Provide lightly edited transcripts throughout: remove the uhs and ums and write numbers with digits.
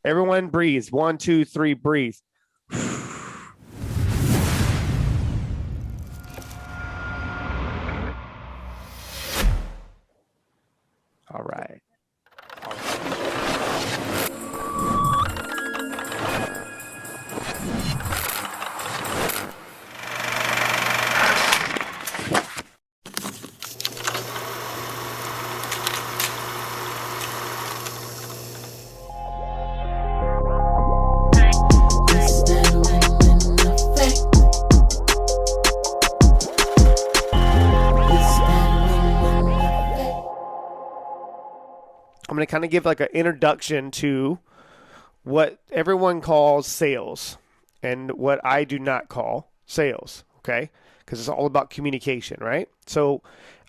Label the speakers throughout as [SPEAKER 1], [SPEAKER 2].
[SPEAKER 1] Everyone breathe. 1, 2, 3, breathe. All right. I'm going to kind of give like an introduction to what everyone calls sales and what I do not call sales, okay? Because it's all about communication, right? So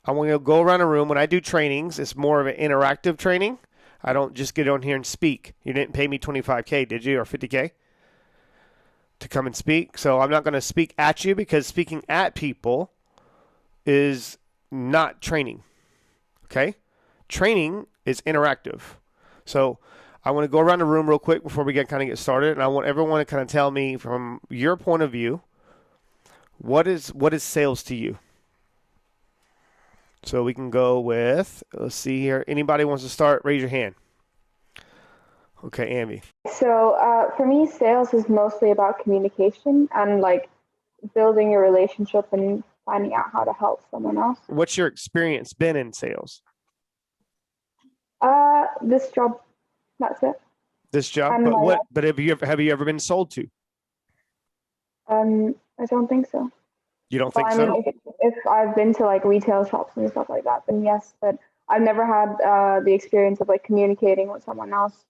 [SPEAKER 1] I want to go around a room. When I do trainings, it's more of an interactive training. I don't just get on here and speak. You didn't pay me $25K, did you, or $50K to come and speak? So I'm not going to speak at you, because speaking at people is not training, okay? Training is interactive. So I want to go around the room real quick before we get started, and I want everyone to kind of tell me from your point of view, what is sales to you? So we can go with, let's see here. Anybody wants to start? Raise your hand. Okay, Ambi.
[SPEAKER 2] So for me, sales is mostly about communication and like building a relationship and finding out how to help someone else.
[SPEAKER 1] What's your experience been in sales?
[SPEAKER 2] This job, that's it.
[SPEAKER 1] This job, but have you ever been sold to?
[SPEAKER 2] I don't think so.
[SPEAKER 1] You don't think so?
[SPEAKER 2] I mean, if I've been to like retail shops and stuff like that, then yes, but I've never had the experience of like communicating with someone else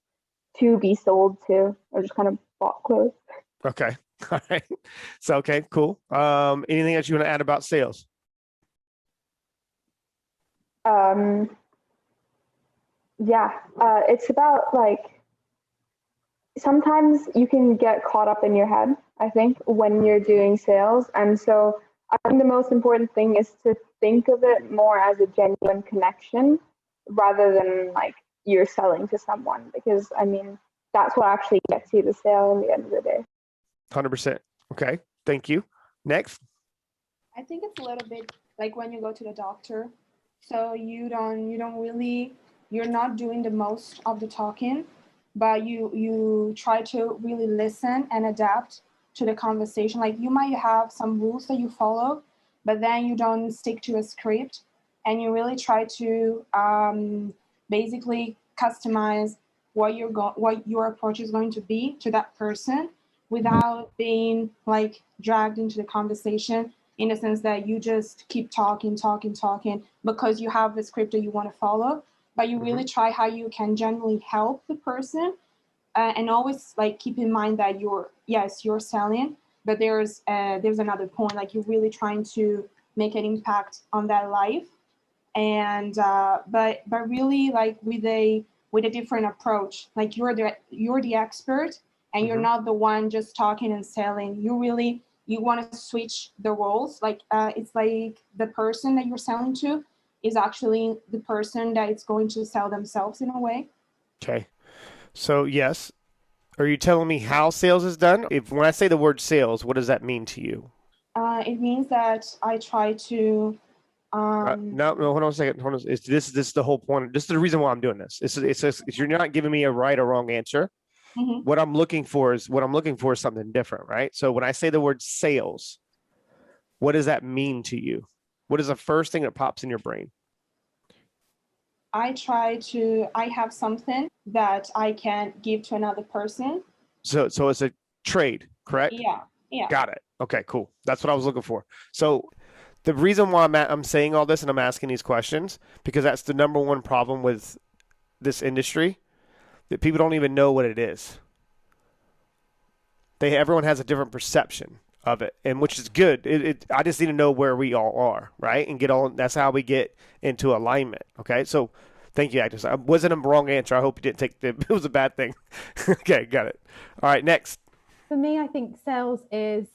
[SPEAKER 2] to be sold to, or just kind of bought clothes.
[SPEAKER 1] Okay. All right. So, okay, cool. Anything else you want to add about sales?
[SPEAKER 2] Yeah, it's about like, sometimes you can get caught up in your head, I think, when you're doing sales. And so I think the most important thing is to think of it more as a genuine connection rather than like you're selling to someone, because I mean, that's what actually gets you the sale in the end of the day.
[SPEAKER 1] 100%. Okay. Thank you. Next.
[SPEAKER 3] I think it's a little bit like when you go to the doctor. So you're not doing the most of the talking, but you try to really listen and adapt to the conversation. Like you might have some rules that you follow, but then you don't stick to a script, and you really try to basically customize what your approach is going to be to that person without being like dragged into the conversation, in the sense that you just keep talking because you have the script that you want to follow, but you really try how you can genuinely help the person, and always like keep in mind that you're selling, but there's another point, like you're really trying to make an impact on that life, and but really like with a different approach, like you're the expert, and you're not the one just talking and selling. You want to switch the roles. Like it's like the person that you're selling to is actually the person that is going to sell themselves in a way.
[SPEAKER 1] Okay. So yes. Are you telling me how sales is done? When I say the word sales, what does that mean to you?
[SPEAKER 3] It means that I try to.
[SPEAKER 1] No, hold on a second. Hold on. This is the whole point. This is the reason why I'm doing this. It's you're not giving me a right or wrong answer. What I'm looking for is something different, right? So when I say the word sales, what does that mean to you? What is the first thing that pops in your brain?
[SPEAKER 3] I have something that I can give to another person.
[SPEAKER 1] So it's a trade, correct?
[SPEAKER 3] Yeah.
[SPEAKER 1] Got it. Okay, cool. That's what I was looking for. So the reason why I'm saying all this and I'm asking these questions, because that's the number one problem with this industry, that people don't even know what it is. Everyone has a different perception of it, and which is good. I just need to know where we all are, right? And that's how we get into alignment. Okay. So thank you, Agnes. I wasn't a wrong answer. I hope you didn't take it was a bad thing. Okay. Got it. All right. Next.
[SPEAKER 4] For me, I think sales is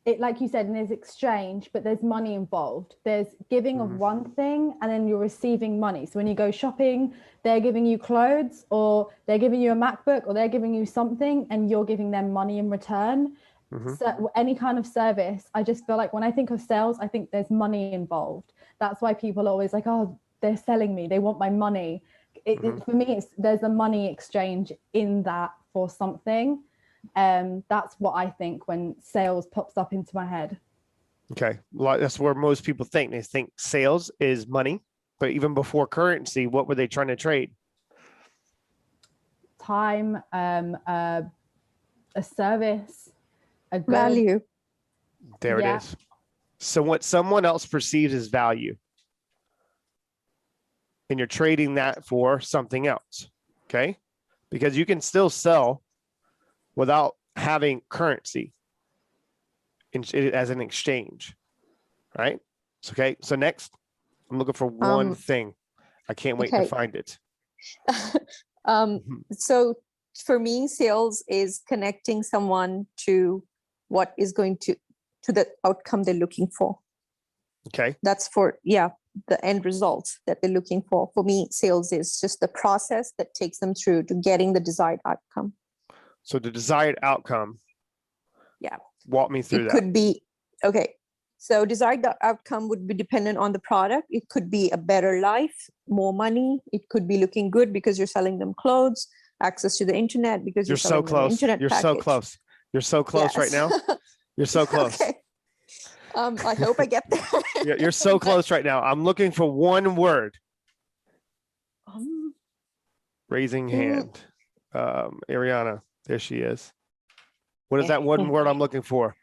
[SPEAKER 4] it, like you said, and there's exchange, but there's money involved. There's giving of one thing and then you're receiving money. So when you go shopping, they're giving you clothes, or they're giving you a MacBook, or they're giving you something and you're giving them money in return. So any kind of service, I just feel like when I think of sales, I think there's money involved. That's why people are always like, oh, they're selling me, they want my money. For me, there's a money exchange in that for something. That's what I think when sales pops up into my head.
[SPEAKER 1] Okay, well, that's where most people think. They think sales is money, but even before currency, what were they trying to trade?
[SPEAKER 4] Time, a service, a good.
[SPEAKER 5] Value.
[SPEAKER 1] There it is. So what someone else perceives as value, and you're trading that for something else, okay? Because you can still sell without having currency as an exchange, right? So, okay, so next, I'm looking for one thing. I can't wait to find it.
[SPEAKER 5] So for me, sales is connecting someone to what is going to the outcome they're looking for.
[SPEAKER 1] Okay.
[SPEAKER 5] That's for, the end results that they're looking for. For me, sales is just the process that takes them through to getting the desired outcome.
[SPEAKER 1] So the desired outcome.
[SPEAKER 5] Yeah.
[SPEAKER 1] Walk me through that.
[SPEAKER 5] It could be, okay. So desired outcome would be dependent on the product. It could be a better life, more money. It could be looking good because you're selling them clothes, access to the internet because you're
[SPEAKER 1] so
[SPEAKER 5] selling them
[SPEAKER 1] close.
[SPEAKER 5] internet
[SPEAKER 1] You're
[SPEAKER 5] package.
[SPEAKER 1] so close. You're so close right now. You're so close.
[SPEAKER 5] Okay. I hope I get there.
[SPEAKER 1] You're so close right now. I'm looking for one word. Raising hand. Ariana, there she is. What is that one word I'm looking for?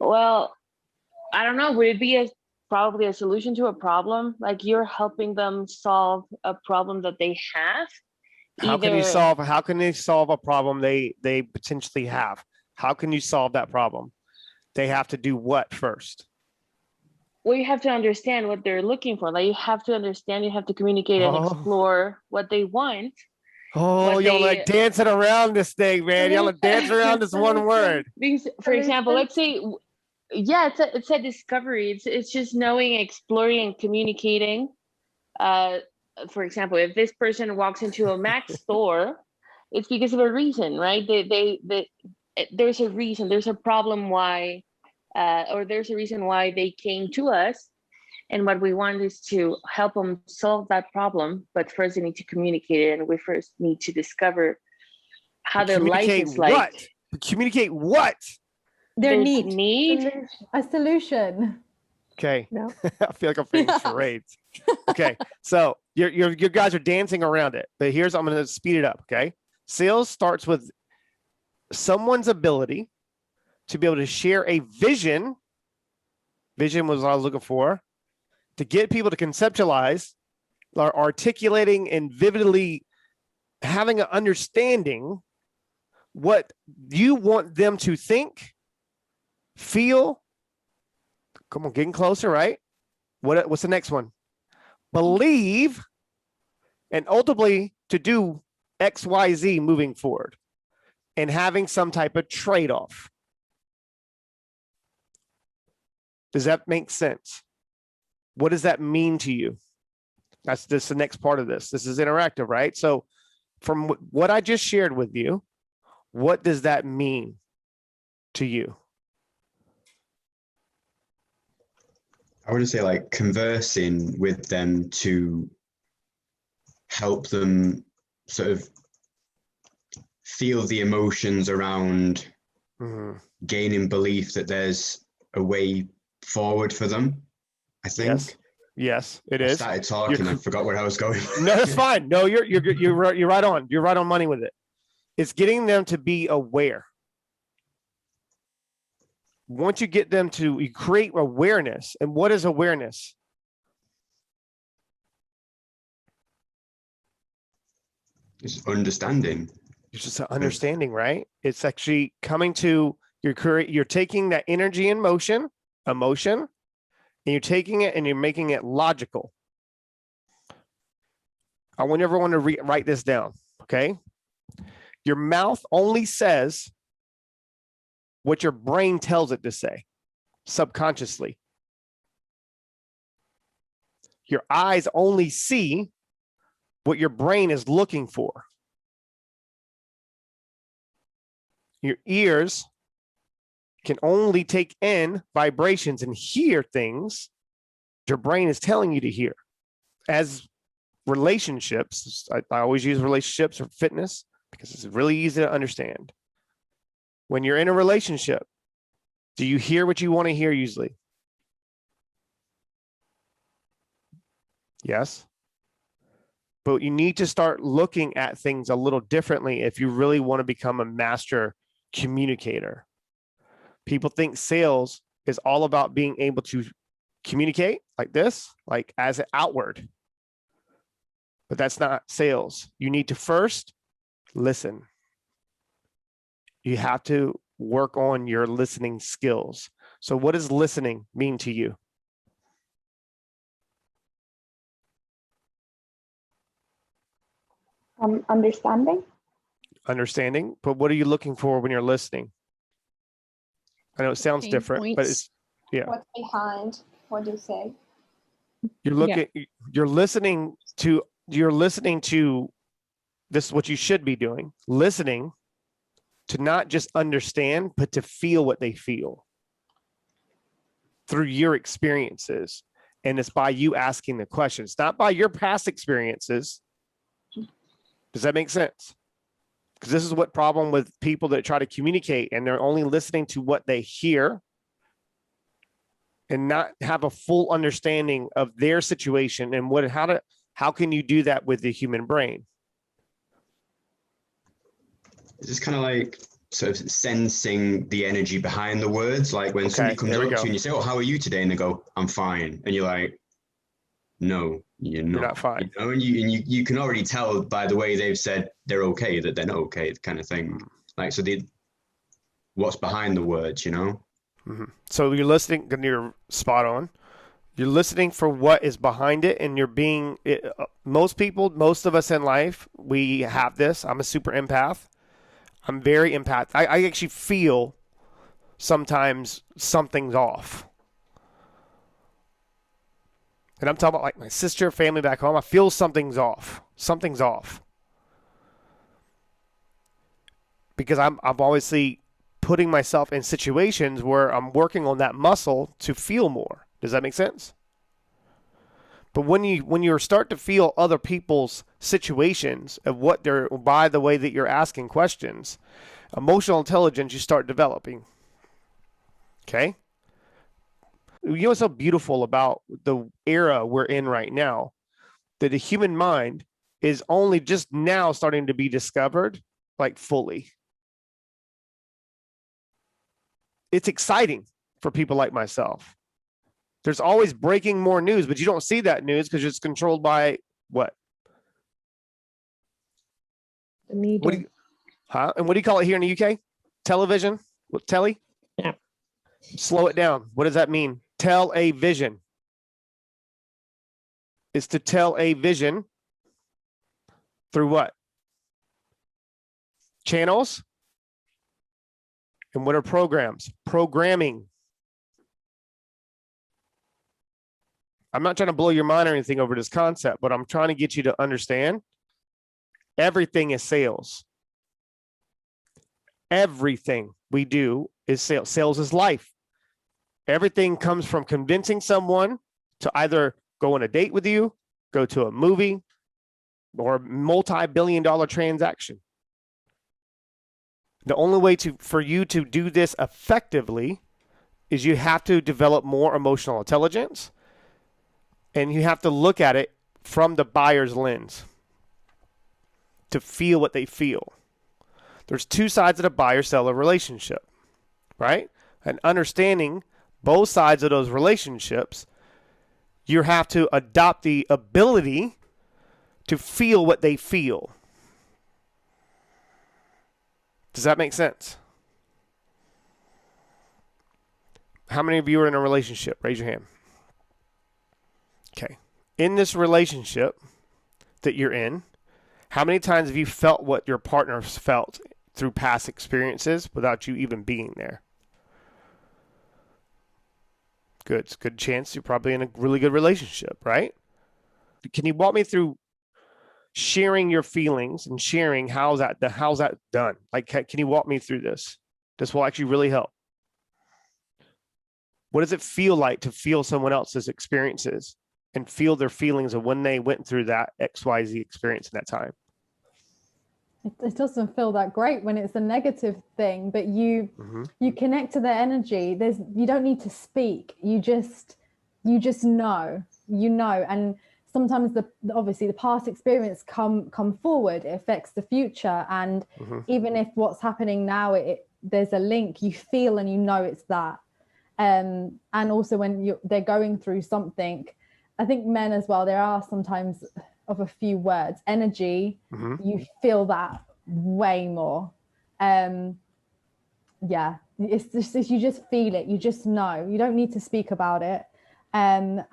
[SPEAKER 6] Well, I don't know. Would it be probably a solution to a problem? Like you're helping them solve a problem that they have?
[SPEAKER 1] How can they solve a problem they potentially have? How can you solve that problem? They have to do what first?
[SPEAKER 6] Well, you have to understand what they're looking for. Like you have to understand, you have to communicate and explore what they want.
[SPEAKER 1] Oh, y'all like dancing around this thing, man. Y'all like dancing around this one word.
[SPEAKER 6] Because, for example, let's say, it's a discovery. It's just knowing, exploring, and communicating. For example, if this person walks into a Mac store, it's because of a reason, right? There's a reason, there's a problem why, or there's a reason why they came to us. And what we want is to help them solve that problem. But first they need to communicate it. And we first need to discover how their life is like.
[SPEAKER 1] Communicate what?
[SPEAKER 5] Their need.
[SPEAKER 4] A solution.
[SPEAKER 1] Okay.
[SPEAKER 5] No.
[SPEAKER 1] I feel like I'm playing charades. Okay. So your guys are dancing around it. But I'm going to speed it up. Okay. Sales starts with someone's ability to be able to share a vision. Vision was what I was looking for. To get people to conceptualize, or articulating and vividly having an understanding what you want them to think, feel. Come on, getting closer, right? What's the next one? Believe, and ultimately to do X, Y, Z moving forward, and having some type of trade-off. Does that make sense? What does that mean to you? That's the next part of this. This is interactive, right? So from what I just shared with you, what does that mean to you?
[SPEAKER 7] I would say like conversing with them to help them sort of feel the emotions around gaining belief that there's a way forward for them. I think.
[SPEAKER 1] Yes, it is.
[SPEAKER 7] I started talking. I forgot where I was going.
[SPEAKER 1] No, that's fine. No, you're right on. You're right on money with it. It's getting them to be aware. Once you get them to, you create awareness. And what is awareness?
[SPEAKER 7] It's understanding.
[SPEAKER 1] It's just an understanding, right? It's actually coming to you're taking that energy in emotion, and you're taking it and you're making it logical. I want everyone to write this down, okay? Your mouth only says what your brain tells it to say subconsciously. Your eyes only see what your brain is looking for. Your ears can only take in vibrations and hear things your brain is telling you to hear. As relationships, I always use relationships or fitness because it's really easy to understand. When you're in a relationship, do you hear what you want to hear usually? Yes. But you need to start looking at things a little differently if you really want to become a master communicator. People think sales is all about being able to communicate like this, like as an outward. But that's not sales. You need to first listen. You have to work on your listening skills. So what does listening mean to you?
[SPEAKER 2] Understanding.
[SPEAKER 1] Understanding, but what are you looking for when you're listening? I know it sounds
[SPEAKER 5] Pain
[SPEAKER 1] different, but it's, yeah.
[SPEAKER 3] What's behind what you say?
[SPEAKER 1] You're looking, you're listening to this is what you should be doing. Listening to not just understand, but to feel what they feel through your experiences. And it's by you asking the questions, not by your past experiences. Does that make sense? Because this is what problem with people that try to communicate and they're only listening to what they hear and not have a full understanding of their situation and how can you do that with the human brain?
[SPEAKER 7] It's just kind of like sort of sensing the energy behind the words. Like when somebody comes up to you and you say, "Oh, how are you today?" And they go, "I'm fine," and you're like, "No, you're not
[SPEAKER 1] fine."
[SPEAKER 7] You know, and you can already tell by the way they've said they're okay that they're not okay, kind of thing. Like, so what's behind the words, you know?
[SPEAKER 1] Mm-hmm. So you're listening, and you're spot on. You're listening for what is behind it, and you're being. Most of us in life, we have this. I'm a super empath. I'm very empath. I actually feel sometimes something's off. And I'm talking about like my sister, family back home. I feel something's off. Something's off. Because I'm obviously putting myself in situations where I'm working on that muscle to feel more. Does that make sense? But when you start to feel other people's situations of what they're, by the way that you're asking questions, emotional intelligence you start developing. Okay? You know what's so beautiful about the era we're in right now? That the human mind is only just now starting to be discovered, like fully. It's exciting for people like myself. There's always breaking more news, but you don't see that news because it's controlled by what?
[SPEAKER 5] The media.
[SPEAKER 1] And what do you call it here in the UK? Television? What, telly?
[SPEAKER 5] Yeah.
[SPEAKER 1] Slow it down. What does that mean? Tell a vision. It's to tell a vision through what? Channels? And what are programs? Programming. I'm not trying to blow your mind or anything over this concept, but I'm trying to get you to understand everything is sales. Everything we do is sales. Sales is life. Everything comes from convincing someone to either go on a date with you, go to a movie, or a multi-billion-dollar transaction. The only way for you to do this effectively is you have to develop more emotional intelligence, and you have to look at it from the buyer's lens to feel what they feel. There's two sides of the buyer-seller relationship, right? And understanding both sides of those relationships, you have to adopt the ability to feel what they feel. Does that make sense? How many of you are in a relationship? Raise your hand. Okay. In this relationship that you're in, how many times have you felt what your partner felt through past experiences without you even being there? Good. It's a good chance you're probably in a really good relationship, right? Can you walk me through sharing your feelings and sharing how's that done? Like, can you walk me through this? This will actually really help. What does it feel like to feel someone else's experiences and feel their feelings of when they went through that XYZ experience in that time?
[SPEAKER 4] It doesn't feel that great when it's a negative thing, but you connect to their energy. You don't need to speak. You just know, and sometimes obviously the past experience come forward. It affects the future, and even if what's happening now, there's a link. You feel and you know it's that. And also when they're going through something, I think men as well, there are sometimes of a few words, energy, you feel that way more. Yeah, it's just, you just feel it, you just know, you don't need to speak about it. And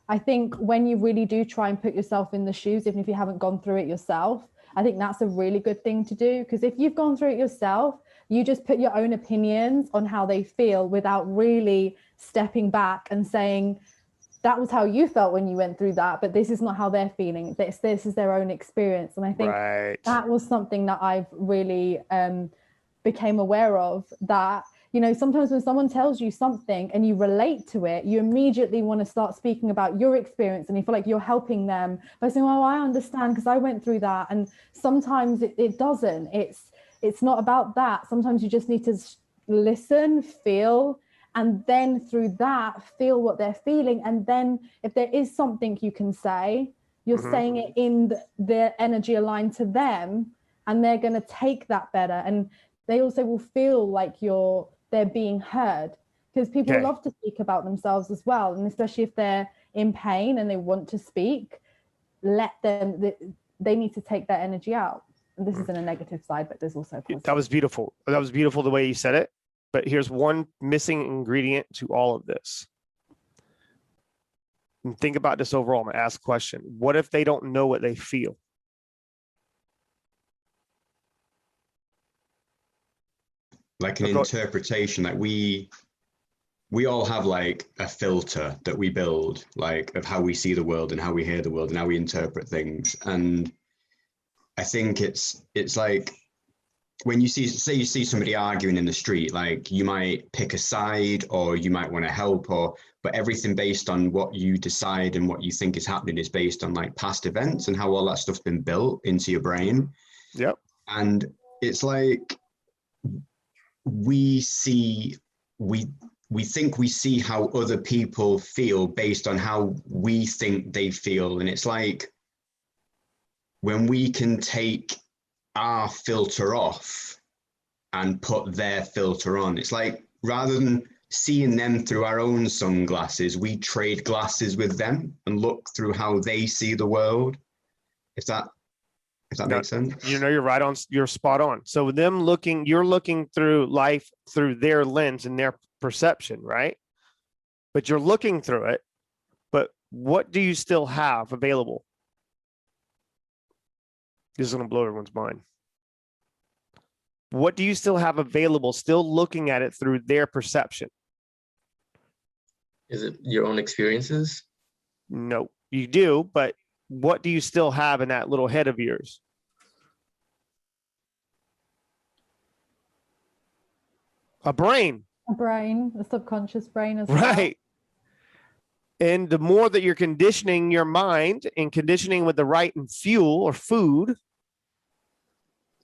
[SPEAKER 4] I think when you really do try and put yourself in the shoes, even if you haven't gone through it yourself, I think that's a really good thing to do, because if you've gone through it yourself, you just put your own opinions on how they feel without really stepping back and saying, that was how you felt when you went through that, but this is not how they're feeling. This is their own experience. And I think that was something that I've really became aware of, that, you know, sometimes when someone tells you something and you relate to it, you immediately want to start speaking about your experience, and you feel like you're helping them by saying, oh, I understand because I went through that. And sometimes it doesn't. It's not about that. Sometimes you just need to listen, feel, and then through that, feel what they're feeling. And then if there is something you can say, you're saying it in their energy aligned to them, and they're going to take that better. And they also will feel like they're being heard, because people love to speak about themselves as well. And especially if they're in pain and they want to speak, let them, they need to take that energy out. And this is in a negative side, but there's also a positive.
[SPEAKER 1] That was beautiful. That was beautiful the way you said it. But here's one missing ingredient to all of this. And think about this overall. I'm going to ask a question. What if they don't know what they feel?
[SPEAKER 7] Like an interpretation, like we all have like a filter that we build, like of how we see the world and how we hear the world and how we interpret things. And I think it's like when you see somebody arguing in the street, like you might pick a side or you might want to help, but everything based on what you decide and what you think is happening is based on like past events and how all that stuff's been built into your brain.
[SPEAKER 1] Yep.
[SPEAKER 7] And it's like we think we see how other people feel based on how we think they feel. And it's like when we can take our filter off and put their filter on, it's like rather than seeing them through our own sunglasses, we trade glasses with them and look through how they see the world. If that makes sense.
[SPEAKER 1] You know, you're right on. You're spot on. So you're looking through life through their lens and their perception, right? But you're looking through it. But what do you still have available? This is going to blow everyone's mind. What do you still have available, still looking at it through their perception?
[SPEAKER 8] Is it your own experiences?
[SPEAKER 1] No, you do, but what do you still have in that little head of yours? A brain.
[SPEAKER 4] A brain, a subconscious brain as well.
[SPEAKER 1] Right. And the more that you're conditioning your mind and conditioning with the right fuel or food,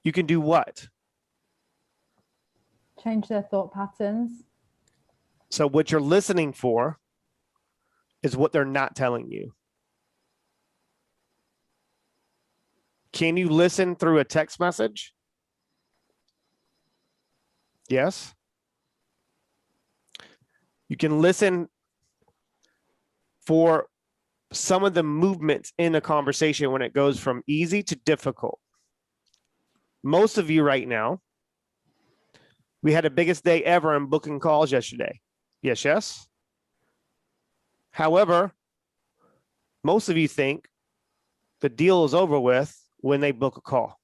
[SPEAKER 1] you can do what?
[SPEAKER 4] Change their thought patterns.
[SPEAKER 1] So what you're listening for is what they're not telling you. Can you listen through a text message? Yes. You can listen for some of the movements in a conversation when it goes from easy to difficult. Most of you right now, we had the biggest day ever in booking calls yesterday. Yes. However, most of you think the deal is over with when they book a call.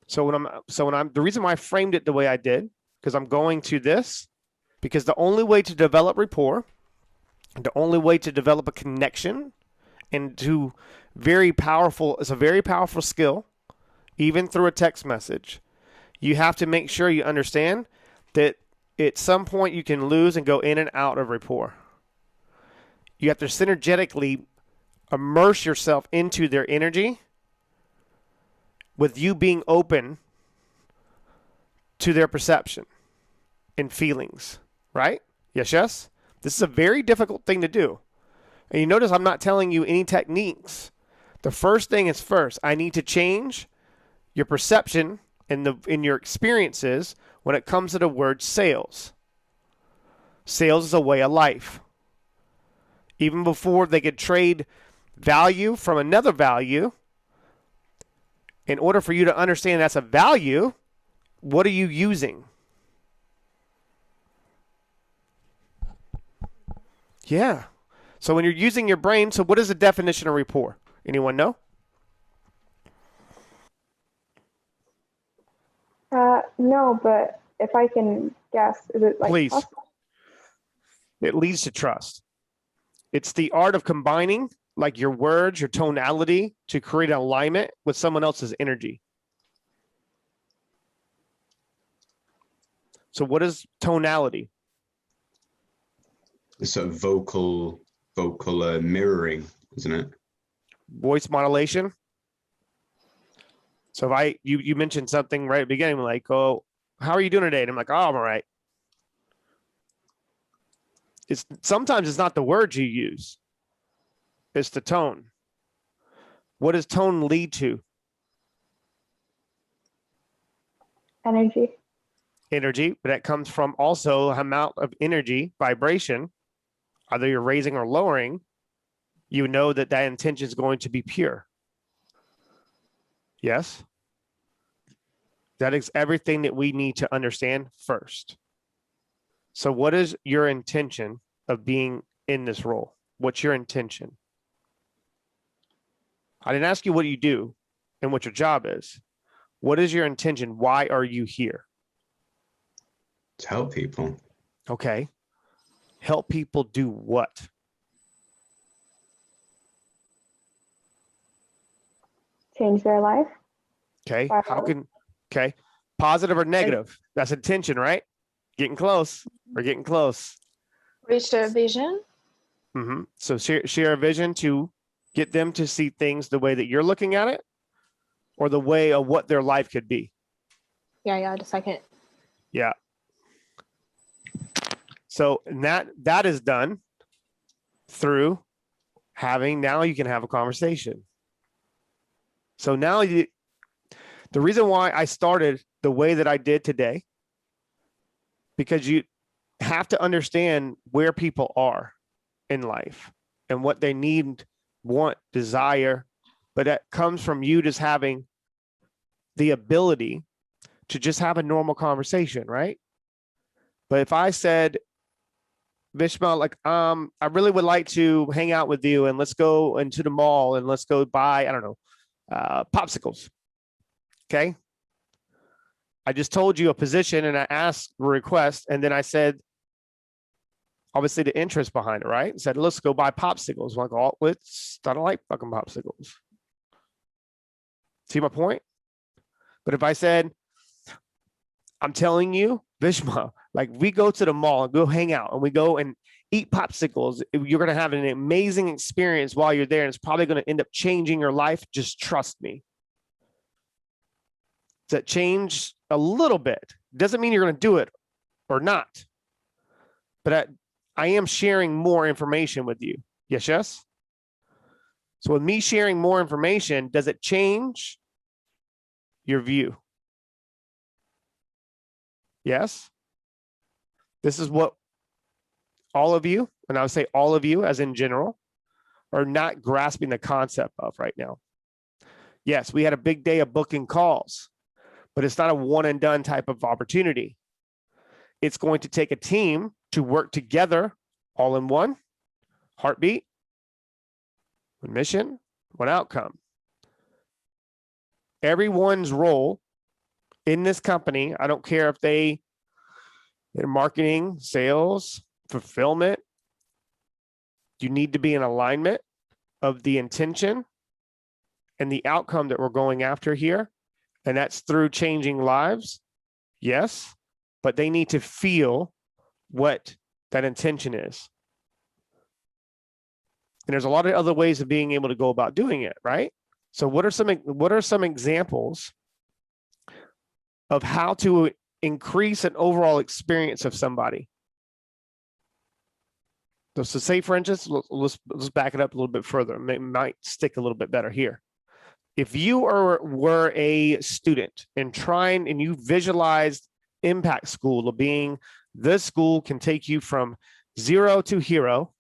[SPEAKER 1] So the reason why I framed it the way I did, because I'm going to this, because the only way to develop rapport, the only way to develop a connection and to it's a very powerful skill, even through a text message. You have to make sure you understand that at some point you can lose and go in and out of rapport. You have to synergetically immerse yourself into their energy with you being open to their perception and feelings, right? Yes? This is a very difficult thing to do. And you notice I'm not telling you any techniques. The first thing is first. I need to change your perception in your experiences when it comes to the word sales. Sales is a way of life. Even before they could trade value from another value, in order for you to understand that's a value, what are you using? Yeah. So when you're using your brain, so what is the definition of rapport? Anyone know?
[SPEAKER 2] No, but if I can guess, is it like
[SPEAKER 1] Please.
[SPEAKER 2] trust?
[SPEAKER 1] It leads to trust. It's the art of combining like your words, your tonality to create an alignment with someone else's energy. So what is tonality?
[SPEAKER 7] It's sort of vocal mirroring, isn't it?
[SPEAKER 1] Voice modulation. So if you mentioned something right at the beginning, like, oh, how are you doing today? And I'm like, oh, I'm all right. Sometimes it's not the words you use. It's the tone. What does tone lead to?
[SPEAKER 2] Energy.
[SPEAKER 1] Energy, but that comes from also amount of energy, vibration, either you're raising or lowering, you know that intention is going to be pure. Yes? That is everything that we need to understand first. So what is your intention of being in this role? What's your intention? I didn't ask you what you do and what your job is. What is your intention? Why are you here?
[SPEAKER 7] To help people.
[SPEAKER 1] Okay. Help people do what?
[SPEAKER 2] Change their life.
[SPEAKER 1] Okay. Okay. Positive or negative? That's intention, right? Getting close. We're getting close.
[SPEAKER 3] Reach their vision.
[SPEAKER 1] Mm-hmm. So share a vision to get them to see things the way that you're looking at it, or the way of what their life could be.
[SPEAKER 3] Yeah, the second.
[SPEAKER 1] Yeah. So that is done through now you can have a conversation. So now the reason why I started the way that I did today, because you have to understand where people are in life and what they need, want, desire, but that comes from you just having the ability to just have a normal conversation, right? But if I said, Vishma, like, I really would like to hang out with you and let's go into the mall and let's go buy, I don't know, popsicles. Okay. I just told you a position and I asked a request, and then I said, obviously the interest behind it, right? I said, let's go buy popsicles. I'm like, oh, I don't like fucking popsicles. See my point? But if I said, I'm telling you, Vishma, like we go to the mall and go hang out and we go and eat popsicles, you're going to have an amazing experience while you're there. And it's probably going to end up changing your life. Just trust me. Does that change a little bit? Doesn't mean you're going to do it or not. But I am sharing more information with you. Yes? So with me sharing more information, does it change your view? Yes? This is what all of you, and I would say all of you as in general, are not grasping the concept of right now. Yes, we had a big day of booking calls, but it's not a one and done type of opportunity. It's going to take a team to work together all in one heartbeat, one mission, one outcome. Everyone's role in this company, I don't care if they In marketing, sales, fulfillment, you need to be in alignment of the intention and the outcome that we're going after here. And that's through changing lives. Yes, but they need to feel what that intention is. And there's a lot of other ways of being able to go about doing it, right? So what are some examples of how to increase an overall experience of somebody? So say, for instance, let's back it up a little bit further. It might stick a little bit better here. If you were a student and you visualized Impact School of being this school can take you from 0 to hero,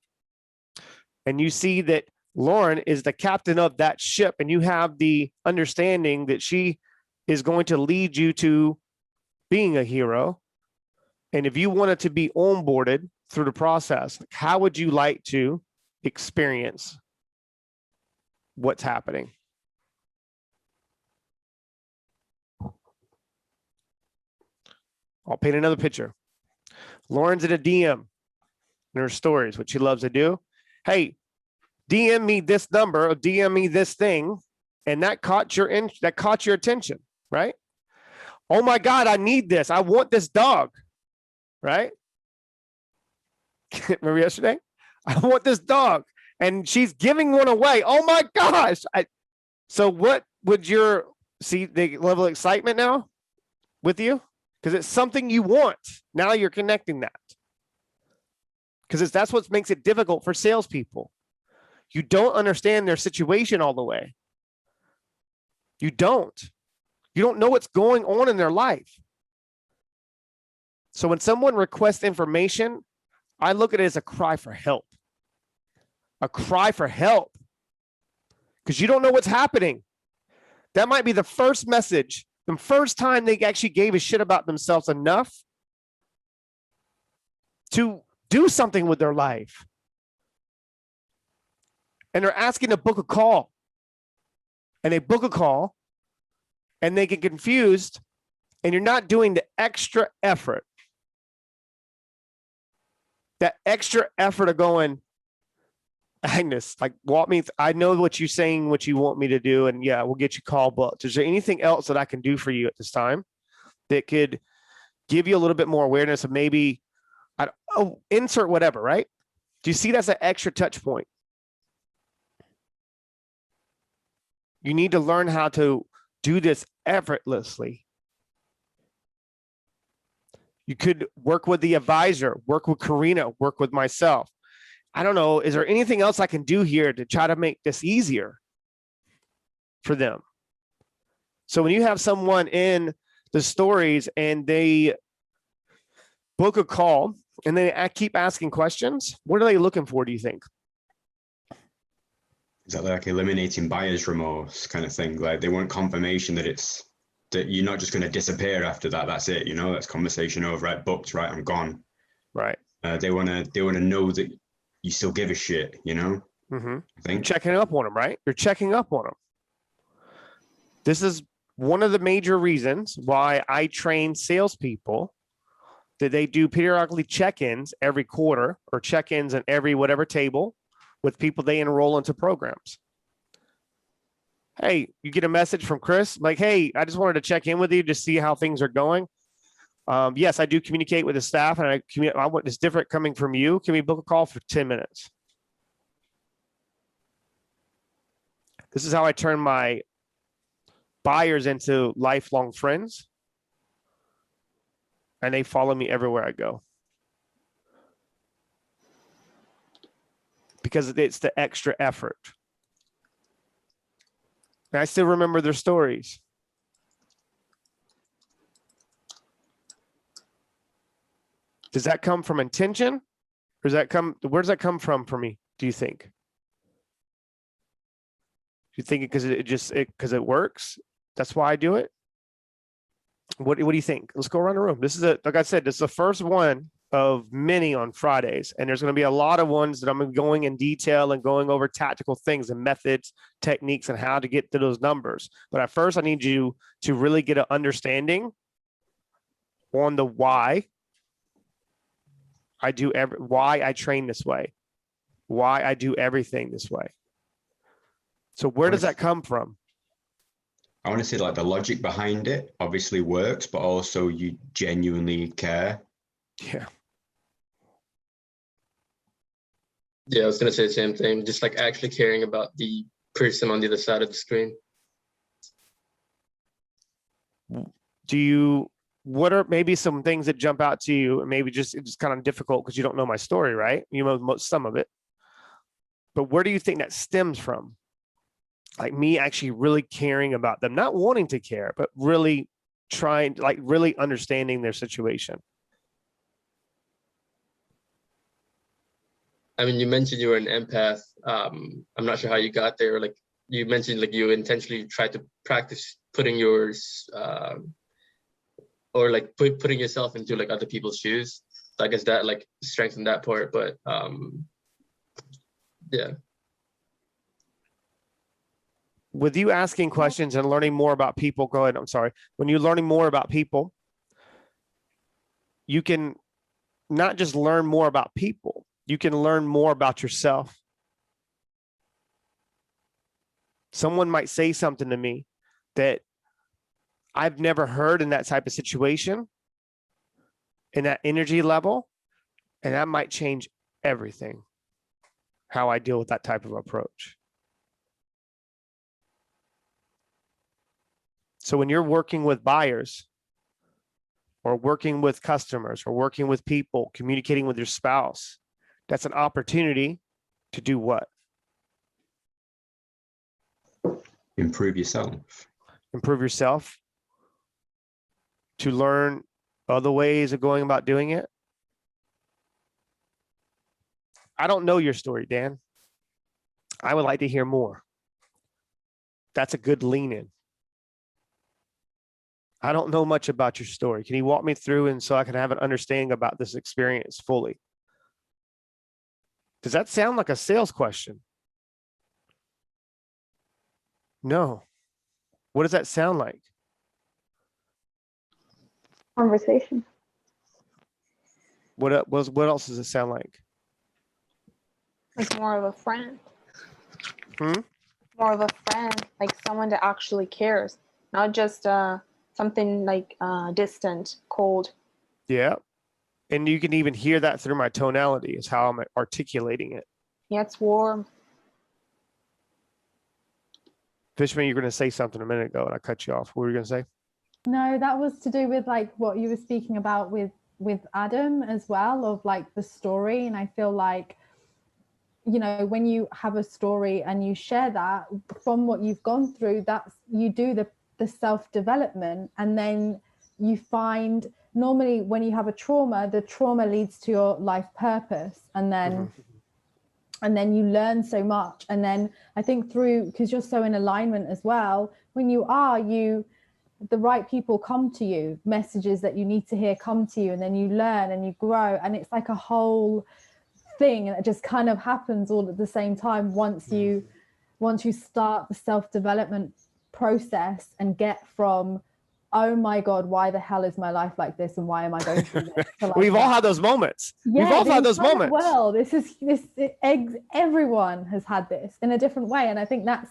[SPEAKER 1] and you see that Lauren is the captain of that ship, and you have the understanding that she is going to lead you to being a hero. And if you wanted to be onboarded through the process, how would you like to experience what's happening? I'll paint another picture. Lauren's in a DM in her stories, what she loves to do. Hey, DM me this number or DM me this thing, and that caught your attention, right? Oh my God, I need this. I want this dog, right? Remember yesterday? I want this dog, and she's giving one away. Oh my gosh! So what would your see the level of excitement now with you? Because it's something you want. Now you're connecting that. Because that's what makes it difficult for salespeople. You don't understand their situation all the way. You don't know what's going on in their life. So when someone requests information, I look at it as a cry for help. A cry for help. Because you don't know what's happening. That might be the first message, the first time they actually gave a shit about themselves enough to do something with their life. And they're asking to book a call. And they book a call and they get confused, and you're not doing the extra effort. That extra effort of going, Agnes, like walk me. I know what you're saying, what you want me to do. And yeah, we'll get you call booked. Is there anything else that I can do for you at this time that could give you a little bit more awareness of maybe, insert whatever, right? Do you see that's an extra touch point? You need to learn how to do this effortlessly. You could work with the advisor, work with Karina, work with myself. I don't know, is there anything else I can do here to try to make this easier for them? So when you have someone in the stories and they book a call and they keep asking questions, what are they looking for, do you think?
[SPEAKER 7] Is that like eliminating buyer's remorse kind of thing? Like they want confirmation that you're not just going to disappear after that. That's it. You know, that's conversation over. Right, booked. Right, I'm gone. Right. They want to know that you still give a shit. You know. Mm-hmm. I think.
[SPEAKER 1] You're checking up on them, right? You're checking up on them. This is one of the major reasons why I train salespeople that they do periodically check-ins every quarter or check-ins in every whatever table with people they enroll into programs. Hey, you get a message from Chris, like, hey, I just wanted to check in with you to see how things are going. Yes, I do communicate with the staff, and I want this different coming from you. Can we book a call for 10 minutes? This is how I turn my buyers into lifelong friends, and they follow me everywhere I go. Because it's the extra effort. And I still remember their stories. Does that come from intention? Or does that where does that come from for me, do you think? Do you think because because it works? That's why I do it? What do you think? Let's go around the room. This is like I said, this is the first one of many on Fridays, and there's going to be a lot of ones that I'm going in detail and going over tactical things and methods, techniques, and how to get to those numbers. But at first, I need you to really get an understanding on the why why I train this way, why I do everything this way. So where does that come from?
[SPEAKER 7] I want to say like the logic behind it obviously works, but also you genuinely care.
[SPEAKER 1] Yeah.
[SPEAKER 8] Yeah, I was gonna say the same thing. Just like actually caring about the person on the other side of the screen.
[SPEAKER 1] What are maybe some things that jump out to you, and maybe it's just kind of difficult because you don't know my story, right? You know some of it, but where do you think that stems from? Like me actually really caring about them, not wanting to care, but really trying, like really understanding their situation.
[SPEAKER 8] I mean, you mentioned you were an empath. I'm not sure how you got there. Like you mentioned, like you intentionally tried to practice putting yours, or like putting yourself into like other people's shoes. So I guess that like strengthened that part. But yeah.
[SPEAKER 1] With you asking questions and learning more about people, go ahead. I'm sorry. When you're learning more about people, you can not just learn more about people, you can learn more about yourself. Someone might say something to me that I've never heard in that type of situation, in that energy level, and that might change everything, how I deal with that type of approach. So when you're working with buyers or working with customers or working with people, communicating with your spouse, that's an opportunity to do what?
[SPEAKER 7] Improve yourself.
[SPEAKER 1] Improve yourself, to learn other ways of going about doing it. I don't know your story, Dan. I would like to hear more. That's a good lean in. I don't know much about your story. Can you walk me through and so I can have an understanding about this experience fully? Does that sound like a sales question? No. What does that sound like?
[SPEAKER 2] Conversation.
[SPEAKER 1] What else does it sound like?
[SPEAKER 3] Like more of a friend.
[SPEAKER 1] Hmm?
[SPEAKER 3] More of a friend, like someone that actually cares, not just something like distant, cold.
[SPEAKER 1] Yeah. And you can even hear that through my tonality, is how I'm articulating it.
[SPEAKER 3] Yeah, it's warm.
[SPEAKER 1] Fishman, you're going to say something a minute ago and I cut you off. What were you going to say?
[SPEAKER 4] No, that was to do with like what you were speaking about with Adam as well, of like the story. And I feel like, you know, when you have a story and you share that from what you've gone through, that's, you do the self-development, and then you find, normally when you have a trauma, the trauma leads to your life purpose, and then and then you learn so much. And then I think through, because you're so in alignment as well, when the right people come to you, messages that you need to hear come to you, and then you learn and you grow, and it's like a whole thing, and it just kind of happens all at the same time once you start the self-development process and get from, oh my God, why the hell is my life like this, and why am I going through this? Like,
[SPEAKER 1] we've all had those moments.
[SPEAKER 4] Yeah,
[SPEAKER 1] we've all had those moments.
[SPEAKER 4] Well, everyone has had this in a different way, and I think that's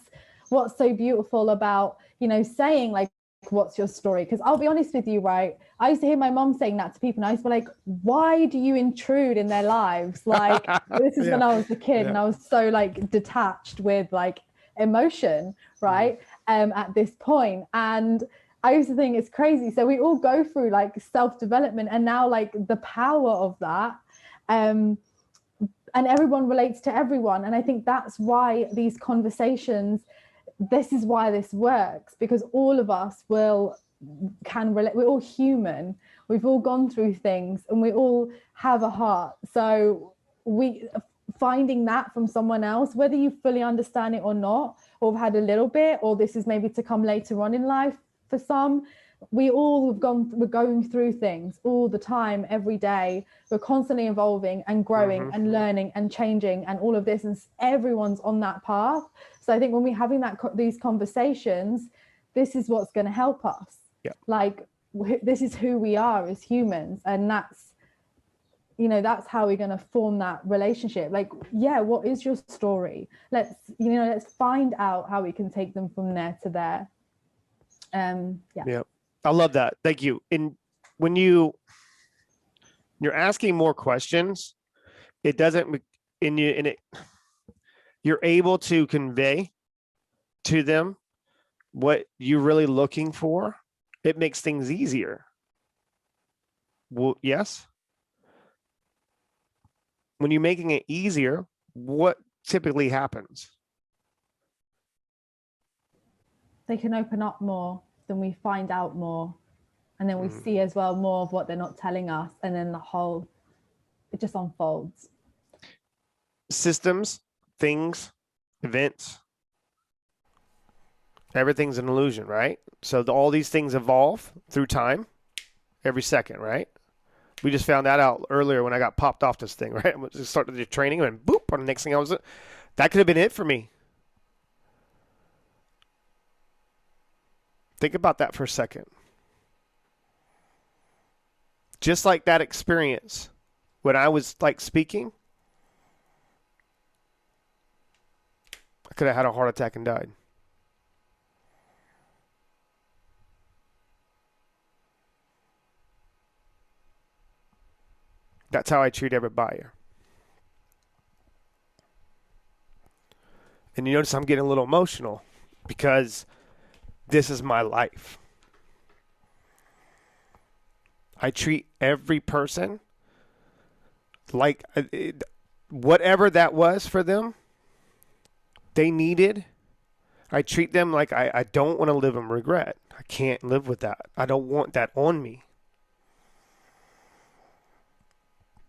[SPEAKER 4] what's so beautiful about, you know, saying like, what's your story? Because I'll be honest with you, right? I used to hear my mom saying that to people, and I used to be like, why do you intrude in their lives? Like, this is when I was a kid, and I was so like detached with like emotion, right? At this point. And I used to think it's crazy. So we all go through like self-development, and now like the power of that, and everyone relates to everyone. And I think that's why these conversations, this is why this works, because all of us can relate. We're all human. We've all gone through things, and we all have a heart. So finding that from someone else, whether you fully understand it or not, or have had a little bit, or this is maybe to come later on in life for some, we're going through things all the time, every day. We're constantly evolving and growing and learning and changing and all of this, and everyone's on that path. So I think when we're having these conversations, this is what's going to help us. Like, this is who we are as humans, and you know, that's how we're going to form that relationship. Like, yeah, what is your story? Let's find out how we can take them from there to there.
[SPEAKER 1] Yeah, I love that. Thank you. And when you're asking more questions, it doesn't you're able to convey to them what you're really looking for. It makes things easier. Well, yes. When you're making it easier, what typically happens?
[SPEAKER 4] They can open up more, then we find out more, and then we see as well more of what they're not telling us, and then it just unfolds.
[SPEAKER 1] Systems, things, events, everything's an illusion, right? So all these things evolve through time every second, right? We just found that out earlier when I got popped off this thing, right? I just started the training and boop, on the next thing that could have been it for me. Think about that for a second. Just like that experience when I was like speaking, I could have had a heart attack and died. That's how I treat every buyer. And you notice I'm getting a little emotional because this is my life. I treat every person like whatever that was for them, they needed. I treat them like I don't want to live in regret. I can't live with that. I don't want that on me.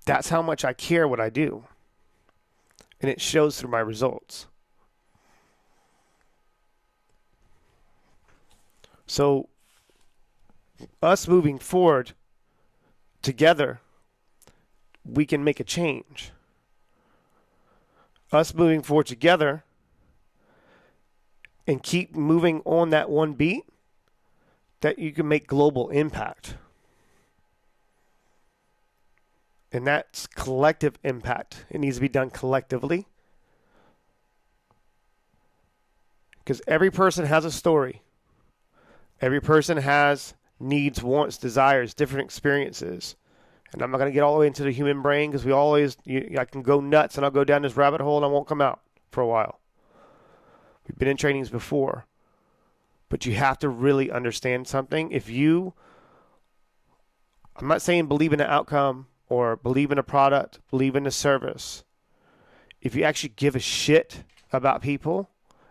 [SPEAKER 1] That's how much I care what I do. And it shows through my results. So us moving forward together, we can make a change. Us moving forward together and keep moving on that one beat, that you can make global impact. And that's collective impact. It needs to be done collectively. Because every person has a story. Every person has needs, wants, desires, different experiences. And I'm not going to get all the way into the human brain because I can go nuts and I'll go down this rabbit hole and I won't come out for a while. We've been in trainings before. But you have to really understand something. I'm not saying believe in the outcome or believe in a product, believe in a service. If you actually give a shit about people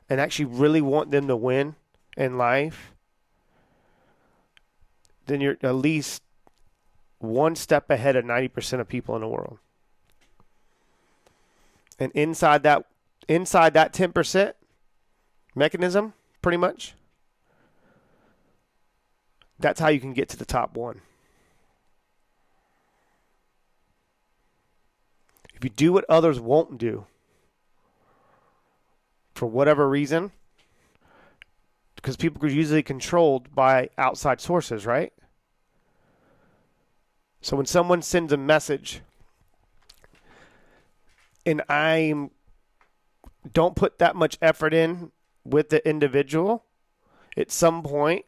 [SPEAKER 1] and actually really want them to win in life, then you're at least one step ahead of 90% of people in the world. And inside that 10% mechanism, pretty much, that's how you can get to the top one. If you do what others won't do, for whatever reason, because people are usually controlled by outside sources, right? So when someone sends a message and I don't put that much effort in with the individual, at some point,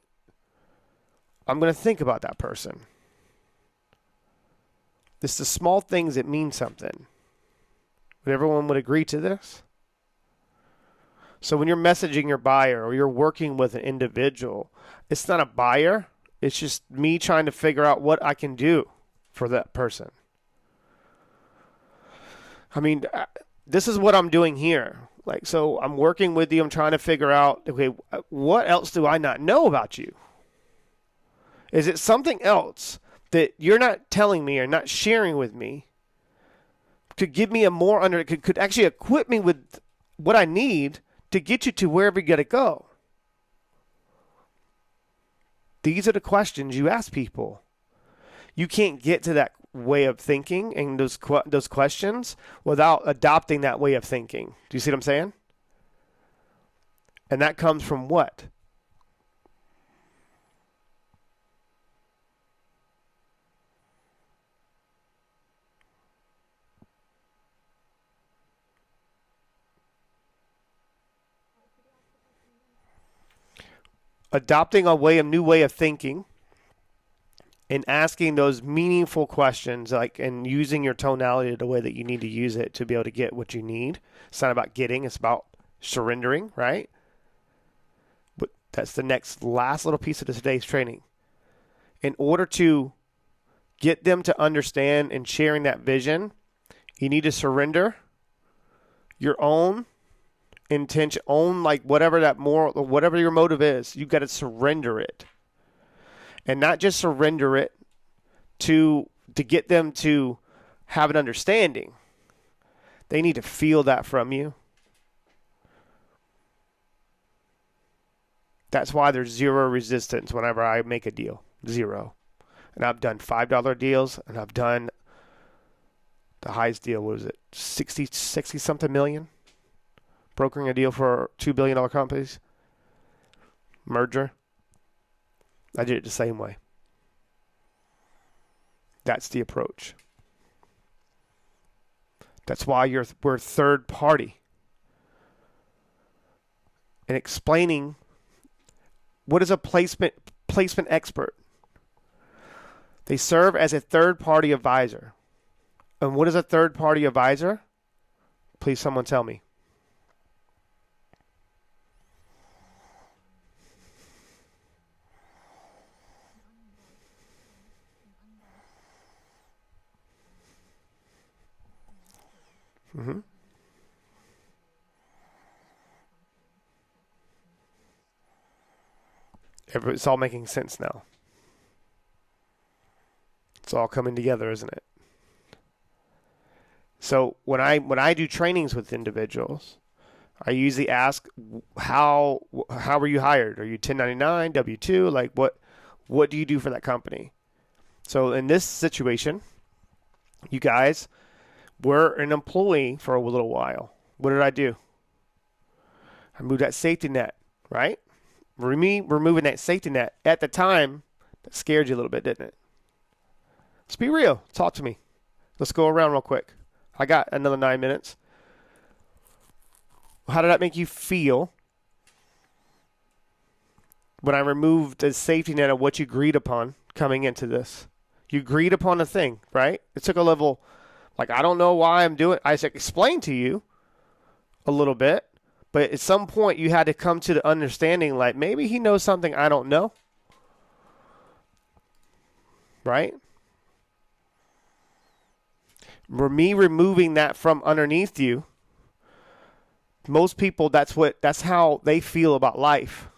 [SPEAKER 1] I'm going to think about that person. It's the small things that mean something. But everyone would agree to this. So when you're messaging your buyer or you're working with an individual, it's not a buyer. It's just me trying to figure out what I can do for that person. I mean, this is what I'm doing here. So I'm working with you. I'm trying to figure out, okay, what else do I not know about you? Is it something else that you're not telling me or not sharing with me? Could give me could actually equip me with what I need to get you to wherever you got to go. These are the questions you ask people. You can't get to that way of thinking and those questions without adopting that way of thinking. Do you see what I'm saying? And that comes from what? adopting a new way of thinking, and asking those meaningful questions, like, and using your tonality the way that you need to use it to be able to get what you need. It's not about getting, it's about surrendering, right? But that's the last little piece of today's training. In order to get them to understand and sharing that vision, you need to surrender your own intention, like whatever that moral, whatever your motive is. You've got to surrender it. And not just surrender it to get them to have an understanding. They need to feel that from you. That's why there's zero resistance whenever I make a deal. Zero. And I've done $5 deals, and I've done the highest deal, what was it, 60 something million? Brokering a deal for $2 billion companies. Merger. I did it the same way. That's the approach. That's why we're third party. And explaining what is a placement expert. They serve as a third party advisor. And what is a third party advisor? Please someone tell me. Mm-hmm. It's all making sense now. It's all coming together, isn't it? So when I do trainings with individuals, I usually ask, how were you hired? Are you 1099, W-2? Like what do you do for that company? So in this situation, you guys were an employee for a little while. What did I do? I moved that safety net, right? Me removing that safety net at the time, that scared you a little bit, didn't it? Let's be real. Talk to me. Let's go around real quick. I got another 9 minutes. How did that make you feel when I removed the safety net of what you agreed upon coming into this? You agreed upon a thing, right? It took a level, like, I don't know why I'm doing it. I explained to you a little bit, but at some point you had to come to the understanding, like, maybe he knows something I don't know, right? Me removing that from underneath you, most people, that's how they feel about life.